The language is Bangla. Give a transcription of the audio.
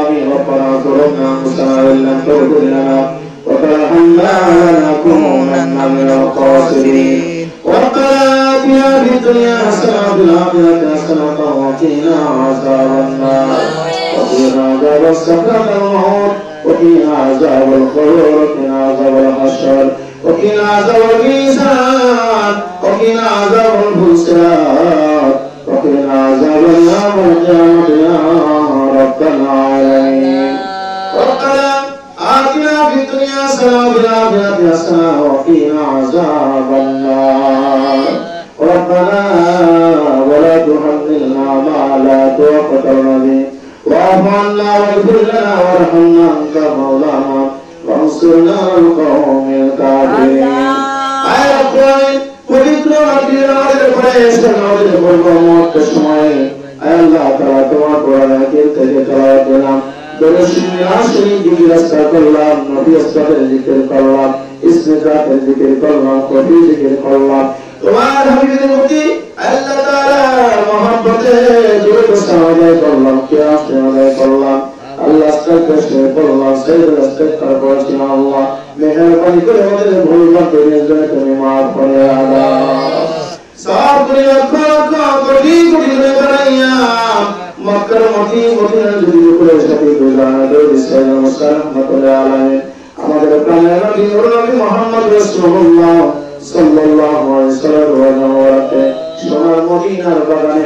آمين ربنا ظلمنا أنفسنا وإن لم تغفر لنا وترحمنا لنكونن من الخاسرين ربنا آتنا في الدنيا حسنة وفي الآخرة حسنة وقنا عذاب النار وقنا عذاب السكرات الموت وقنا عذاب القبر وقنا عذاب الحشر وقنا عذاب الميزان وقنا عذاب الفساد وقنا عذاب النار والقيامة يا رب العالمين ربنا آتنا في الدنيا حسنة وفي الآخرة حسنة وقنا عذاب النار ربنا ولا تحملنا ما لا طاقة لنا به واعف عنا واغفر لنا وارحمنا أنت مولانا وانصرنا على القوم الكافرين আয় রব্বানি পবিত্র নবীর আমাদের উপরে এসে আমাদের বরকত সময় আয় আল্লাহ তাআলা তোমার কোরআনের থেকে তেলাওয়াত করলাম দরুদ আসরি দিকে রাস্তা করলাম নবী আসরের জিকির করলাম ইসমে জাতের জিকির করলাম কবি জিকির করলাম তোমার হাবিবের প্রতি আল্লাহ তাআলার মহব্বতে দরুদ সালাম করলাম কিয়াস করলাম আল্লাহ আস্তাগফিরুল্লাহ করলাম সাইয়্যিদুল ইস্তিগফার করছি আল্লাহ মেহেরবানি করে আমাদের ভুল বাতিলের জন্য তুমি maaf করে আল্লাহ সব করে কোটি কোটি বানাইয়া মক্কার মদিনার যদি করে সাথে গুজারা দরুদ সালাম রাহমাতুল্লাহ আলাইহি আমাদের প্রাণের নবী মুহাম্মদ রাসূলুল্লাহ সাল্লাল্লাহু আলাইহি ওয়াসাল্লাম সোনার মদিনার বাগানে